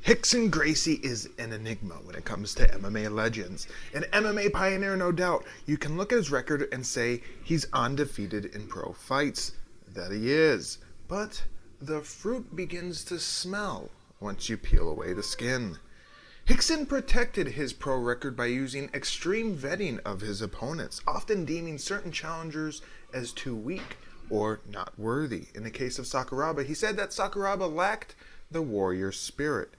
Rickson Gracie is an enigma when it comes to MMA legends. An MMA pioneer, no doubt. You can look at his record and say he's undefeated in pro fights. That he is. But the fruit begins to smell once you peel away the skin. Rickson protected his pro record by using extreme vetting of his opponents, often deeming certain challengers as too weak or not worthy. In the case of Sakuraba, he said that Sakuraba lacked the warrior spirit.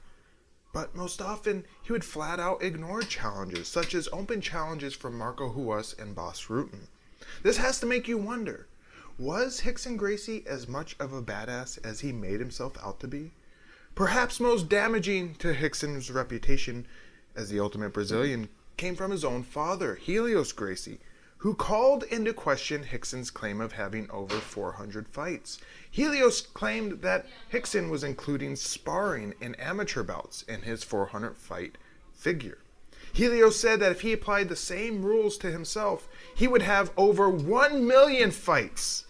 But most often, he would flat out ignore challenges, such as open challenges from Marco Huas and Boss Rutten. This has to make you wonder, was Rickson Gracie as much of a badass as he made himself out to be? Perhaps most damaging to Rickson's reputation as the ultimate Brazilian came from his own father, Helios Gracie, who called into question Rickson's claim of having over 400 fights. Helios claimed that Rickson was including sparring in amateur bouts in his 400-fight figure. Helios said that if he applied the same rules to himself, he would have over 1 million fights.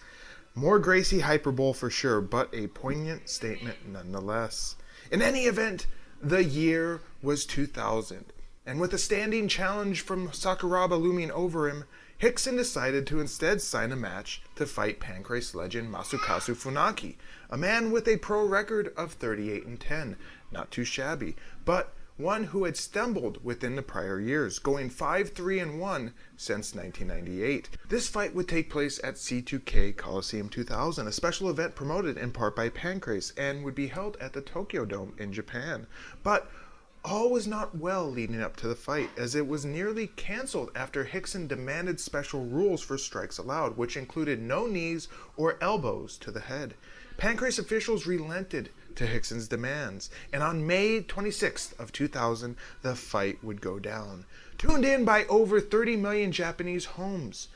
More Gracie hyperbole for sure, but a poignant statement nonetheless. In any event, the year was 2000, and with a standing challenge from Sakuraba looming over him, Rickson decided to instead sign a match to fight Pancrase legend Masakatsu Funaki, a man with a pro record of 38-10, not too shabby, but one who had stumbled within the prior years, going 5-3-1 since 1998. This fight would take place at C2K Coliseum 2000, a special event promoted in part by Pancrase, and would be held at the Tokyo Dome in Japan. But all was not well leading up to the fight, as it was nearly cancelled after Rickson demanded special rules for strikes allowed, which included no knees or elbows to the head. Pancrase officials relented to Rickson's demands, and on May 26th of 2000, the fight would go down. Tuned in by over 30 million Japanese homes.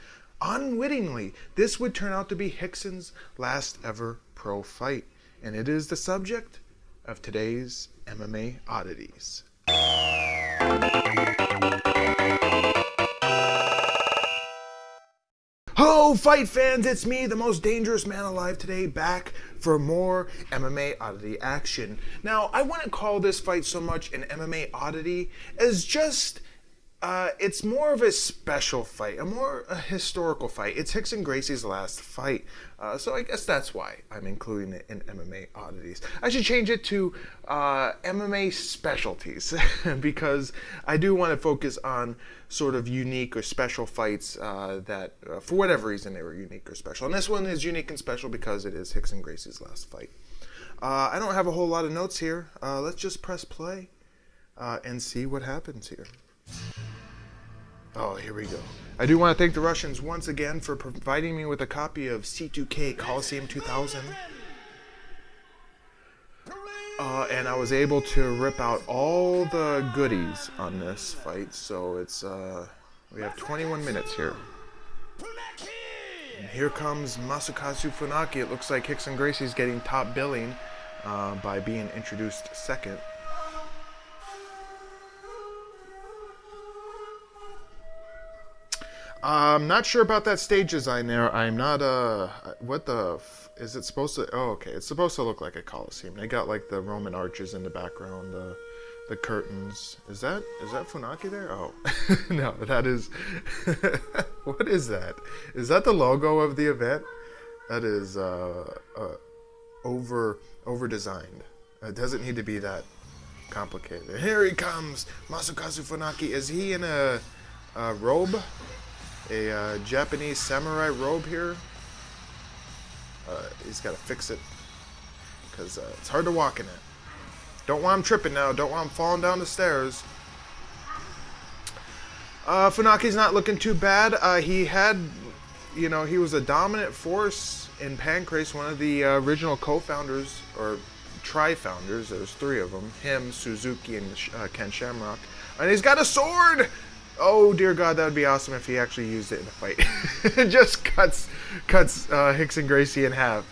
Unwittingly, this would turn out to be Rickson's last ever pro fight, and it is the subject of today's MMA Oddities. Ho, fight fans, it's me, the most dangerous man alive today, back for more MMA Oddity action. Now, I wouldn't call this fight so much an MMA Oddity as just it's more of a special fight, a historical fight. It's Rickson Gracie's last fight, so I guess that's why I'm including it in MMA Oddities. I should change it to MMA Specialties because I do want to focus on sort of unique or special fights that, for whatever reason, they were unique or special. And this one is unique and special because it is Rickson Gracie's last fight. I don't have a whole lot of notes here. Let's just press play and see what happens here. Oh, here we go. I do want to thank the Russians once again for providing me with a copy of C2K Coliseum 2000. And I was able to rip out all the goodies on this fight, so it's, we have 21 minutes here. And here comes Masakatsu Funaki. It looks like Rickson Gracie's getting top billing by being introduced second. I'm not sure about that stage design there. I'm not, what the, is it supposed to, oh, okay. It's supposed to look like a Coliseum. They got like the Roman arches in the background, the curtains. Is that Funaki there? Oh, no, that is, what is that? Is that the logo of the event? That is, over designed. It doesn't need to be that complicated. Here he comes, Masakatsu Funaki. Is he in a robe? A Japanese samurai robe here. He's got to fix it because it's hard to walk in it. Don't want him tripping now. Don't want him falling down the stairs. Funaki's not looking too bad. He had, he was a dominant force in Pancrase, one of the original co-founders or tri-founders. There's three of them. Him, Suzuki, and Ken Shamrock. And he's got a sword! Oh dear God, that would be awesome if he actually used it in a fight. It just cuts Rickson Gracie in half.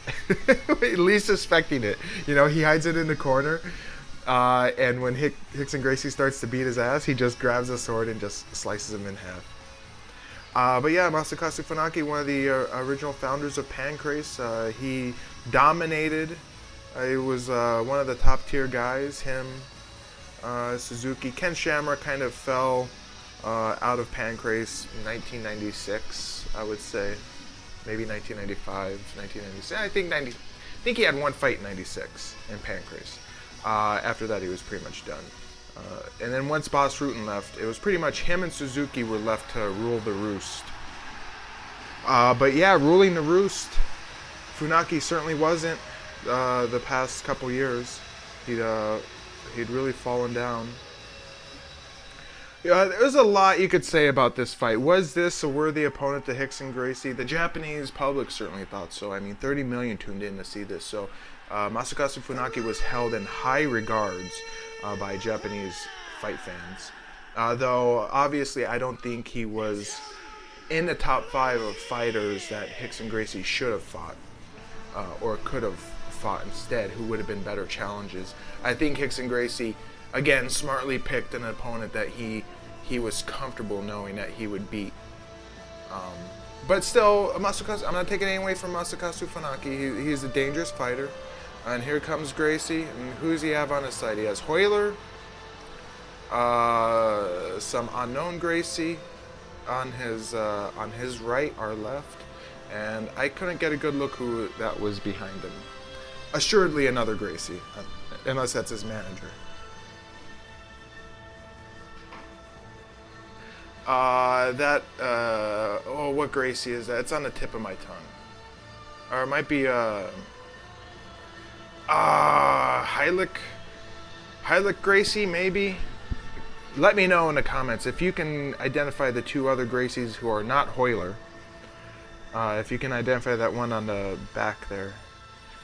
Least suspecting it. He hides it in the corner. And when Rickson Gracie starts to beat his ass, he just grabs a sword and just slices him in half. But yeah, Masakatsu Funaki, one of the original founders of Pancrase. He dominated. He was one of the top tier guys. Him, Suzuki. Ken Shamrock kind of fell out of Pancrase in 1996, I would say. Maybe 1995, 1996. I think he had one fight in 96 in Pancrase. After that, he was pretty much done. And then once Boss Rutten left, it was pretty much him and Suzuki were left to rule the roost. But yeah, ruling the roost, Funaki certainly wasn't the past couple years. He'd really fallen down. There's a lot you could say about this fight. Was this a worthy opponent to Rickson Gracie? The Japanese public certainly thought so. I mean, 30 million tuned in to see this. So Masakatsu Funaki was held in high regards by Japanese fight fans. Though, obviously, I don't think he was in the top 5 of fighters that Rickson Gracie should have fought. Or could have fought instead, who would have been better challenges. I think Rickson Gracie, again, smartly picked an opponent that he was comfortable knowing that he would beat. But still, Masakatsu, I'm not taking anything away from Masakatsu Funaki. He's a dangerous fighter. And here comes Gracie. And who does he have on his side? He has Hoyler, some unknown Gracie on his right or left. And I couldn't get a good look who that was behind him. Assuredly another Gracie, unless that's his manager. What Gracie is that? It's on the tip of my tongue. Or it might be, Heilig Gracie, maybe? Let me know in the comments if you can identify the 2 other Gracies who are not Hoyler. If you can identify that one on the back there.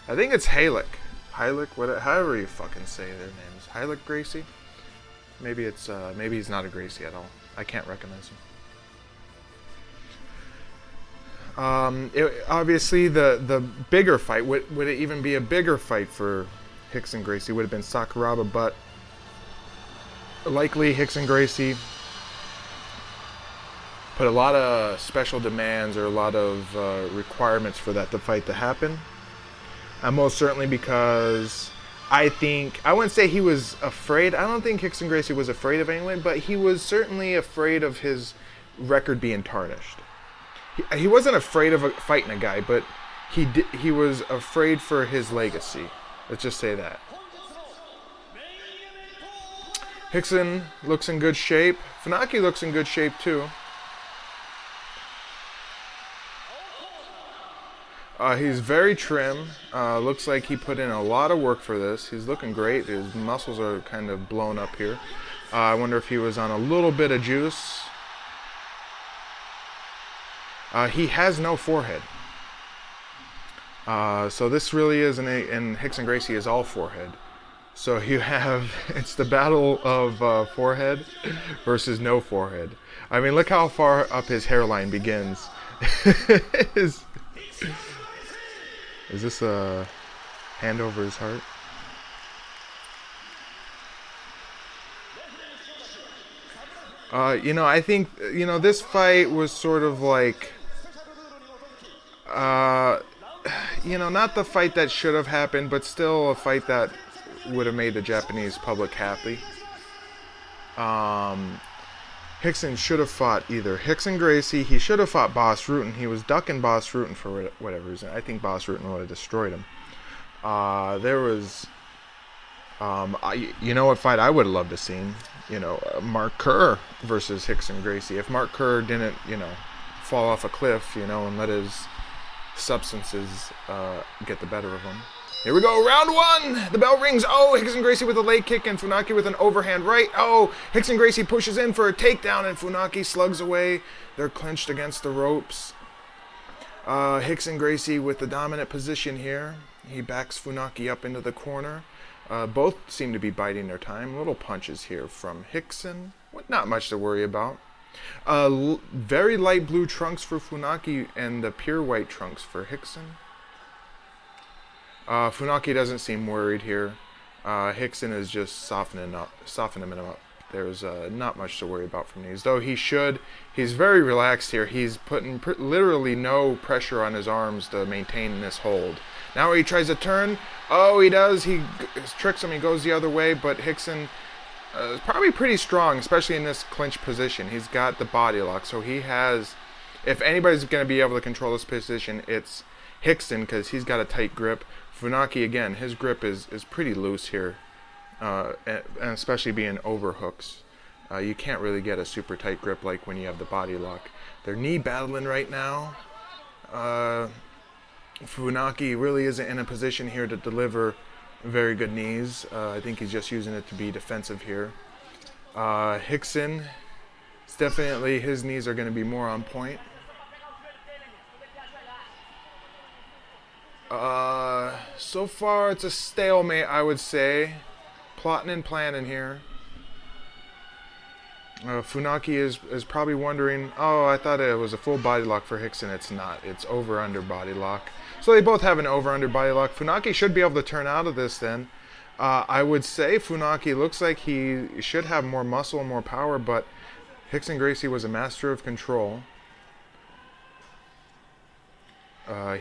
I think it's Heilig, however you fucking say their names. Heilig Gracie? Maybe it's, maybe he's not a Gracie at all. I can't recognize him. Obviously, the bigger fight, would it even be a bigger fight for Rickson Gracie? Would have been Sakuraba, but likely Rickson Gracie put a lot of special demands or a lot of requirements for that fight to happen. Most certainly because I wouldn't say he was afraid. I don't think Rickson Gracie was afraid of anyone, but he was certainly afraid of his record being tarnished. He wasn't afraid of fighting a guy, but he was afraid for his legacy. Let's just say that. Rickson looks in good shape. Funaki looks in good shape too. He's very trim. Looks like he put in a lot of work for this. He's looking great. His muscles are kind of blown up here. I wonder if he was on a little bit of juice. He has no forehead. So this really is, and Rickson Gracie is all forehead. So you have, it's the battle of forehead versus no forehead. I mean, look how far up his hairline begins. Is this a hand over his heart? I think, this fight was sort of like, not the fight that should have happened, but still a fight that would have made the Japanese public happy. Rickson should have fought either Rickson Gracie. He should have fought Boss Rutten. He was ducking Boss Rutten for whatever reason. I think Boss Rutten would have destroyed him. There was, what fight I would have loved to seen? Mark Kerr versus Rickson Gracie. If Mark Kerr didn't, fall off a cliff, and let his substances get the better of him. Here we go, round 1. The bell rings. Oh, Rickson Gracie with a leg kick and Funaki with an overhand right. Oh, Rickson Gracie pushes in for a takedown and Funaki slugs away. They're clenched against the ropes. Rickson Gracie with the dominant position here. He backs Funaki up into the corner. Both seem to be biding their time. Little punches here from Rickson. Not much to worry about. Very light blue trunks for Funaki and the pure white trunks for Rickson. Funaki doesn't seem worried here. Rickson is just softening him up. There's not much to worry about from these. Though he's very relaxed here. He's putting literally no pressure on his arms to maintain this hold. Now he tries to turn. Oh, he does. He tricks him. He goes the other way, but Rickson is probably pretty strong, especially in this clinch position. He's got the body lock, so he has. If anybody's going to be able to control this position, it's Rickson, because he's got a tight grip. Funaki, again, his grip is pretty loose here, and especially being overhooks. You can't really get a super tight grip like when you have the body lock. They're knee battling right now. Funaki really isn't in a position here to deliver very good knees. I think he's just using it to be defensive here. Rickson, definitely his knees are going to be more on point. So far it's a stalemate, I would say. Plotting and planning here. Funaki is probably wondering, oh, I thought it was a full body lock for Rickson. It's not. It's over-under body lock. So they both have an over-under body lock. Funaki should be able to turn out of this then. I would say Funaki looks like he should have more muscle and more power, but Rickson Gracie was a master of control.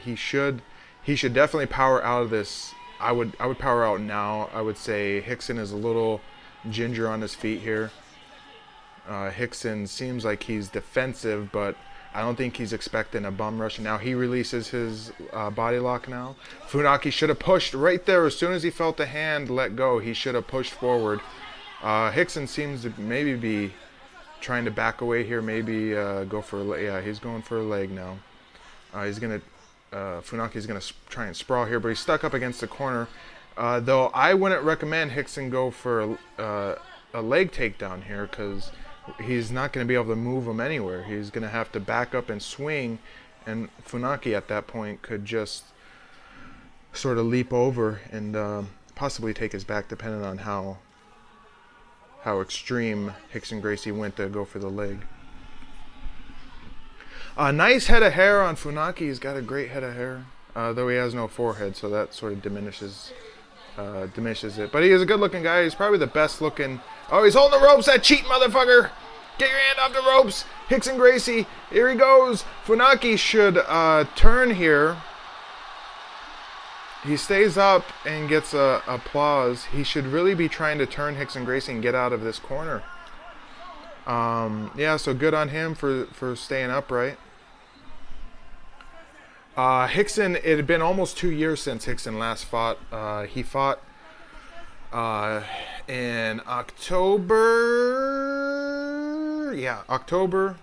He should definitely power out of this. I would power out now. I would say Rickson is a little ginger on his feet here. Rickson seems like he's defensive, but I don't think he's expecting a bum rush. Now he releases his body lock now. Funaki should have pushed right there as soon as he felt the hand let go. He should have pushed forward. Rickson seems to maybe be trying to back away here. Maybe go for a leg. Yeah, he's going for a leg now. Funaki's gonna try and sprawl here, but he's stuck up against the corner. Though I wouldn't recommend Rickson go for a leg takedown here, because he's not going to be able to move him anywhere. He's going to have to back up and swing, and Funaki at that point could just sort of leap over and possibly take his back, depending on how extreme Rickson Gracie went to go for the leg. Nice head of hair on Funaki. He's got a great head of hair, though he has no forehead, so that sort of diminishes it. But he is a good-looking guy. He's probably the best-looking. Oh, he's holding the ropes, that cheating motherfucker! Get your hand off the ropes! Rickson Gracie, here he goes! Funaki should turn here. He stays up and gets applause. He should really be trying to turn Rickson Gracie and get out of this corner. Yeah, so good on him for staying upright. Rickson, it had been almost 2 years since Rickson last fought. He fought in October. Yeah, October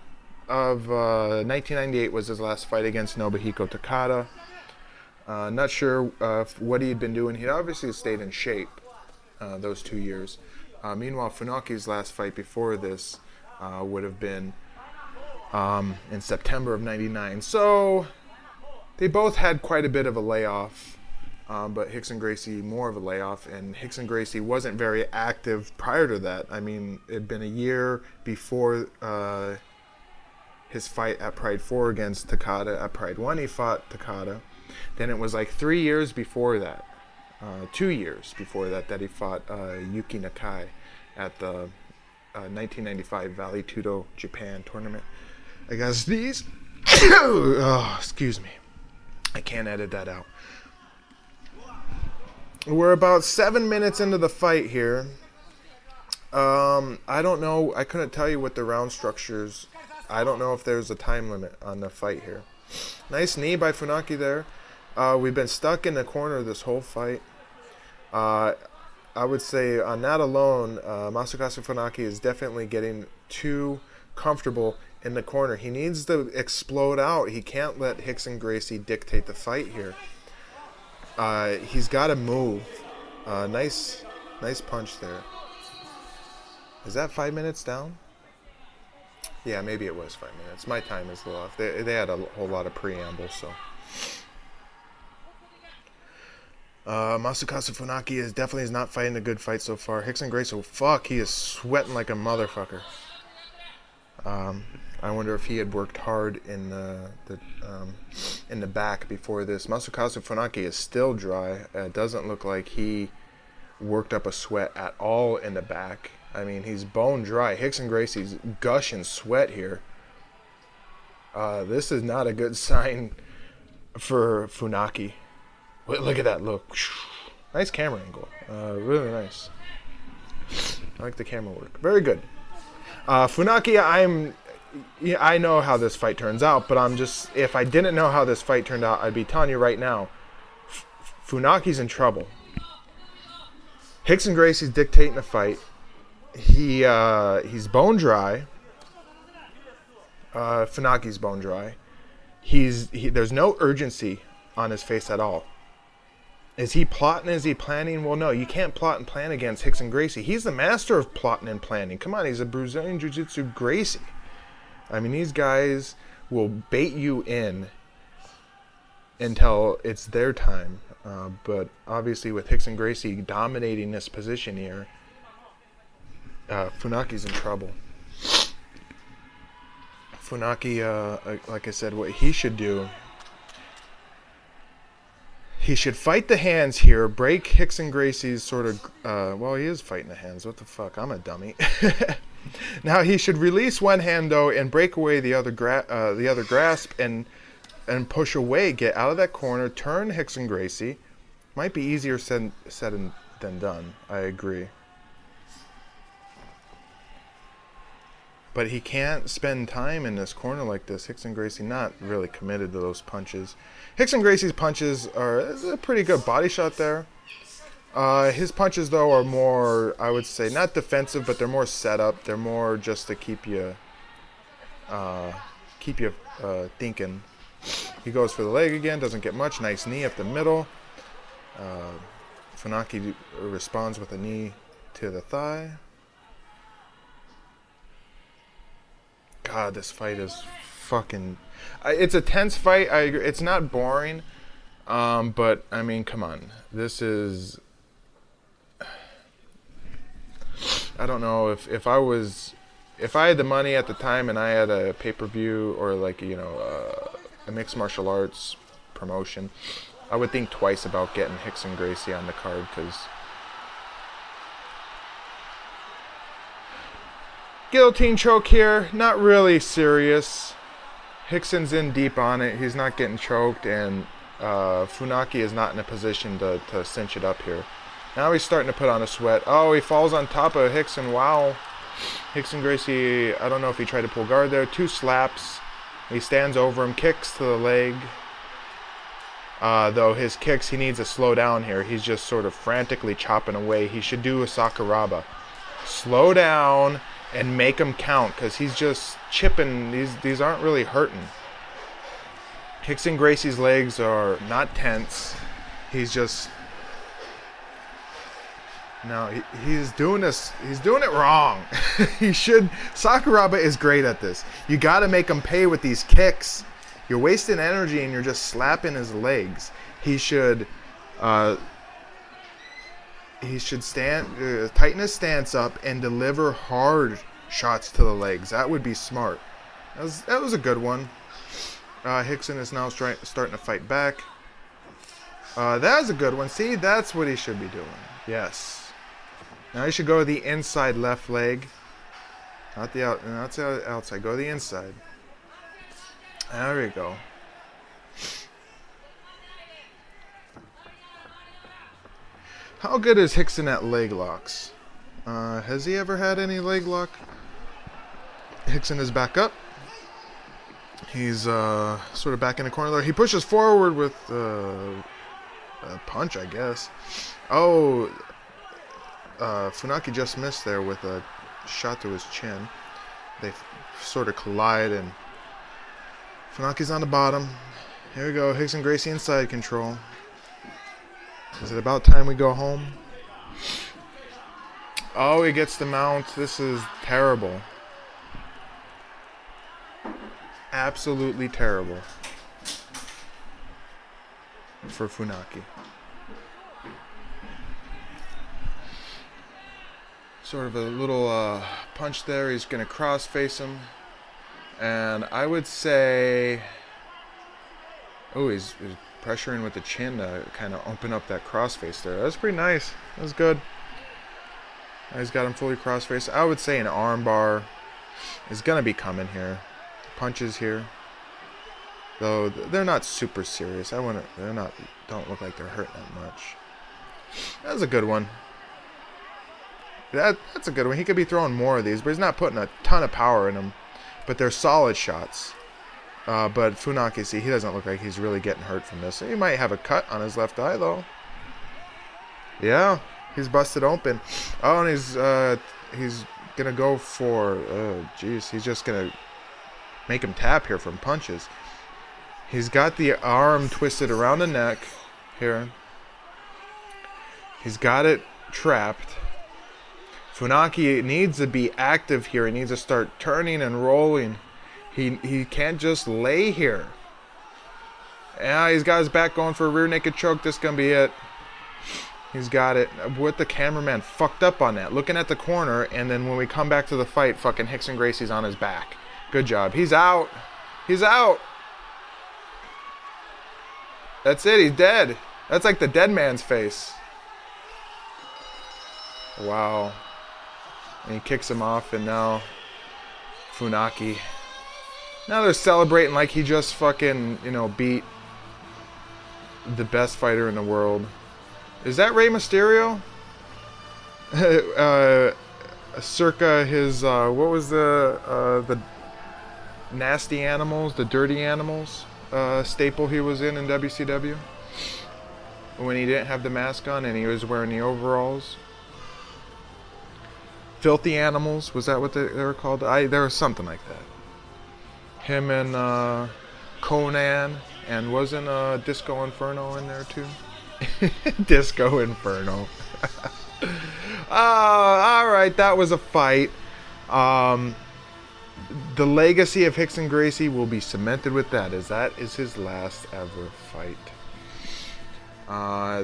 of 1998 was his last fight against Nobuhiko Takada. Not sure what he had been doing. He obviously stayed in shape those 2 years. Meanwhile, Funaki's last fight before this would have been in September of '99. So they both had quite a bit of a layoff, but Rickson Gracie more of a layoff, and Rickson Gracie wasn't very active prior to that. I mean, it had been a year before his fight at Pride 4 against Takada. At Pride 1, he fought Takada. Then it was like 3 years before that, 2 years before that, that he fought Yuki Nakai at the 1995 Valley Tudo Japan tournament against these. Oh, excuse me. I can't edit that out. We're about 7 minutes into the fight here. I don't know. I couldn't tell you what the round structures. I don't know if there's a time limit on the fight here. Nice knee by Funaki there. We've been stuck in the corner this whole fight. I would say on that alone, Masakatsu Funaki is definitely getting too comfortable in the corner. He needs to explode out. He can't let Rickson Gracie dictate the fight here. He's got to move. Nice punch there. Is that 5 minutes down? Yeah, maybe it was 5 minutes. My time is a little off. They had a whole lot of preamble, so. Masakatsu Funaki is not fighting a good fight so far. Rickson Gracie, he is sweating like a motherfucker. I wonder if he had worked hard in the back before this. Masakatsu Funaki is still dry. It doesn't look like he worked up a sweat at all in the back. I mean, he's bone dry. Rickson Gracie's gushing sweat here. This is not a good sign for Funaki. Look at that look. Nice camera angle. Really nice. I like the camera work. Very good. Funaki, I know how this fight turns out, but if I didn't know how this fight turned out, I'd be telling you right now, Funaki's in trouble. Rickson Gracie's dictating the fight. He's bone dry. Funaki's bone dry. There's no urgency on his face at all. Is he plotting? Is he planning? Well, no, you can't plot and plan against Rickson Gracie. He's the master of plotting and planning. Come on, he's a Brazilian Jiu-Jitsu Gracie. I mean, these guys will bait you in until it's their time. But obviously, with Rickson Gracie dominating this position here, Funaki's in trouble. Funaki, like I said, what he should do, he should fight the hands here, break Rickson Gracie's sort of, well, he is fighting the hands. What the fuck? I'm a dummy. Now he should release one hand though and break away the other grasp and push away, get out of that corner, turn Rickson Gracie. Might be easier said than done. I agree. But he can't spend time in this corner like this. Rickson Gracie not really committed to those punches. Rickson Gracie's punches are a pretty good body shot there. His punches, though, are more, I would say, not defensive, but they're more set up. They're more just to keep you thinking. He goes for the leg again, doesn't get much. Nice knee up the middle. Funaki responds with a knee to the thigh. God, this fight is fucking... It's a tense fight. I agree. It's not boring. But, I mean, come on. This is... I don't know if I had the money at the time and I had a pay-per-view or like, you know, a mixed martial arts promotion, I would think twice about getting Rickson Gracie on the card because... Guillotine choke here, not really serious. Rickson's in deep on it. He's not getting choked, and Funaki is not in a position to cinch it up here. Now he's starting to put on a sweat. Oh, he falls on top of Rickson. Wow. Rickson Gracie, I don't know if he tried to pull guard there. 2 slaps. He stands over him, kicks to the leg. Though his kicks, he needs to slow down here. He's just sort of frantically chopping away. He should do a Sakuraba. Slow down and make him count because he's just chipping. These aren't really hurting. Rickson Gracie's legs are not tense. He's just... No, he's doing this. He's doing it wrong. He should... Sakuraba is great at this. You got to make him pay with these kicks. You're wasting energy and you're just slapping his legs. He should tighten his stance up and deliver hard shots to the legs. That would be smart. That was a good one. Rickson is now starting to fight back. That was a good one. See, that's what he should be doing. Yes. Now he should go the inside left leg. Not the outside. Go the inside. There we go. How good is Rickson at leg locks? Has he ever had any leg lock? Rickson is back up. He's sort of back in the corner there. He pushes forward with a punch, I guess. Oh, Funaki just missed there with a shot to his chin. They sort of collide, and Funaki's on the bottom. Here we go. Rickson Gracie inside control. Is it about time we go home? Oh, he gets the mount. This is terrible. Absolutely terrible for Funaki. Sort of a little punch there. He's going to cross face him. And I would say... Oh, he's pressuring with the chin to kind of open up that crossface there. That's pretty nice. That was good. He's got him fully crossface. I would say an arm bar is going to be coming here. Punches here. Though they're not super serious. Don't look like they're hurting that much. That was a good one. That's a good one. He could be throwing more of these, but he's not putting a ton of power in them. But they're solid shots. But Funaki, see, he doesn't look like he's really getting hurt from this. He might have a cut on his left eye, though. Yeah, he's busted open. Oh, and he's going to go for... Oh, jeez. He's just going to make him tap here from punches. He's got the arm twisted around the neck here. He's got it trapped. Funaki needs to be active here. He needs to start turning and rolling. He can't just lay here. Yeah, he's got his back going for a rear naked choke. This is going to be it. He's got it. With the cameraman fucked up on that. Looking at the corner, and then when we come back to the fight, fucking Rickson Gracie's on his back. Good job. He's out. He's out. That's it. He's dead. That's like the dead man's face. Wow. And he kicks him off, and now Funaki. Now they're celebrating like he just fucking, beat the best fighter in the world. Is that Rey Mysterio? Circa his, what was the nasty animals, the dirty animals staple he was in WCW? When he didn't have the mask on and he was wearing the overalls. Filthy Animals, was that what they were called? There was something like that. Him and Conan, and wasn't Disco Inferno in there too? Disco Inferno. Alright, that was a fight. The legacy of Rickson Gracie will be cemented with that, as that is his last ever fight.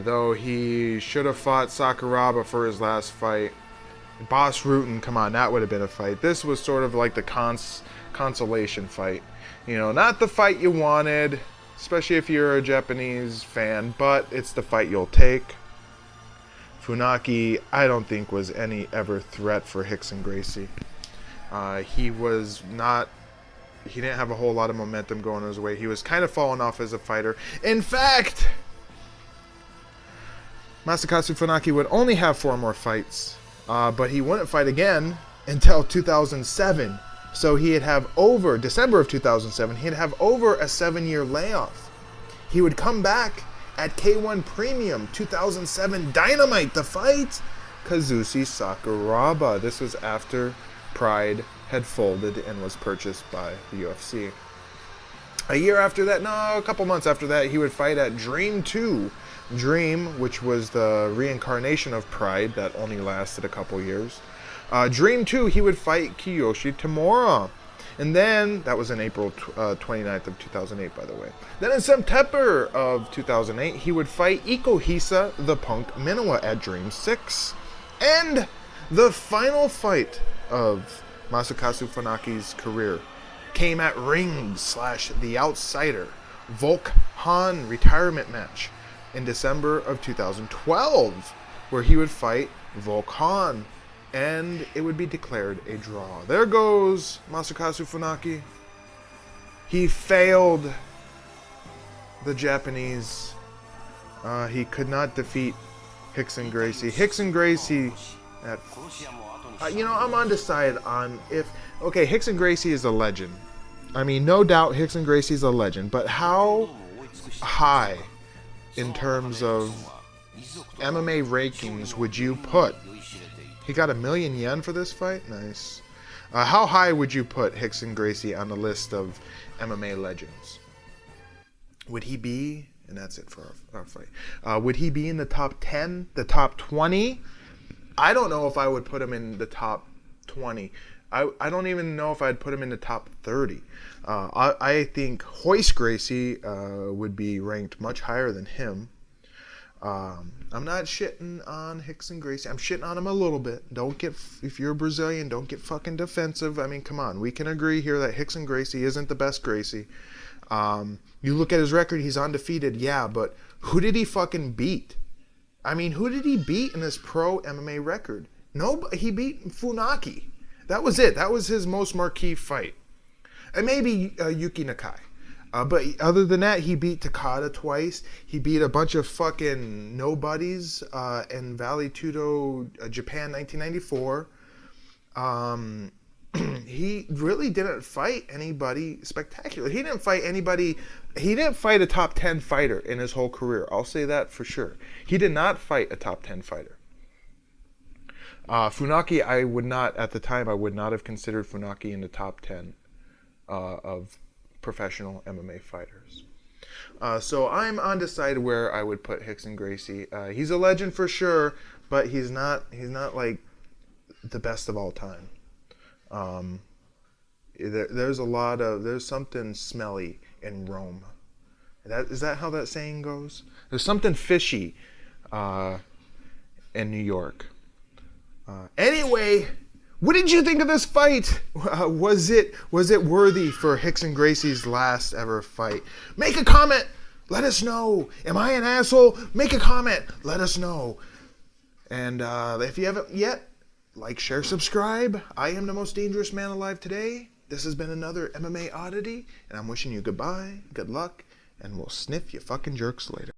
Though he should have fought Sakuraba for his last fight. Boss Rutten, come on, that would have been a fight. This was sort of like the consolation fight. Not the fight you wanted, especially if you're a Japanese fan, but it's the fight you'll take. Funaki, I don't think, was any ever threat for Rickson Gracie. He didn't have a whole lot of momentum going his way. He was kind of falling off as a fighter. In fact, Masakatsu Funaki would only have 4 more fights. But he wouldn't fight again until 2007. So he'd have over, December of 2007, he'd have over a 7-year layoff. He would come back at K1 Premium 2007 Dynamite to fight Kazushi Sakuraba. This was after Pride had folded and was purchased by the UFC. A couple months after that, he would fight at Dream 2. Dream, which was the reincarnation of Pride that only lasted a couple years. Dream 2, he would fight Kiyoshi Tamura. And then, that was in April 29th of 2008, by the way. Then in September of 2008, he would fight Ikohisa the Punk Minowa at Dream 6. And the final fight of Masakatsu Funaki's career came at Ring/The Outsider Volk Han retirement match in December of 2012, where he would fight Volk Han, and it would be declared a draw. There goes Masakatsu Funaki. He failed the Japanese. He could not defeat Rickson Gracie. Rickson Gracie, I'm undecided on if... Okay, Rickson Gracie is a legend. I mean, no doubt Rickson Gracie is a legend, but how high in terms of MMA rankings would you put? He got 1 million yen for this fight? Nice. How high would you put Rickson Gracie on the list of MMA legends? Would he be, and that's it for our fight, would he be in the top 10, the top 20? I don't know if I would put him in the top 20. I don't even know if I'd put him in the top 30. I think Royce Gracie would be ranked much higher than him. I'm not shitting on Rickson Gracie. I'm shitting on him a little bit. If you're a Brazilian, don't get fucking defensive. I mean, come on. We can agree here that Rickson Gracie isn't the best Gracie. You look at his record, he's undefeated. Yeah, but who did he fucking beat? I mean, who did he beat in his pro MMA record? No, he beat Funaki. That was it. That was his most marquee fight. And maybe Yuki Nakai. But other than that, he beat Takada twice. He beat a bunch of fucking nobodies in Valley Tudo, Japan, 1994. He really didn't fight anybody spectacular. He didn't fight anybody. He didn't fight a top 10 fighter in his whole career. I'll say that for sure. He did not fight a top 10 fighter. Funaki, I would not, at the time, I would not have considered Funaki in the top 10 of professional MMA fighters. So I'm undecided where I would put Rickson Gracie. He's a legend for sure, but he's not like the best of all time. There's something smelly in Rome. Is that how that saying goes? There's something fishy in New York. Anyway, what did you think of this fight? Was it worthy for Rickson Gracie's last ever fight? Make a comment. Let us know. Am I an asshole? Make a comment. Let us know. And if you haven't yet, like, share, subscribe. I am the most dangerous man alive today. This has been another MMA Oddity, and I'm wishing you goodbye, good luck, and we'll sniff you fucking jerks later.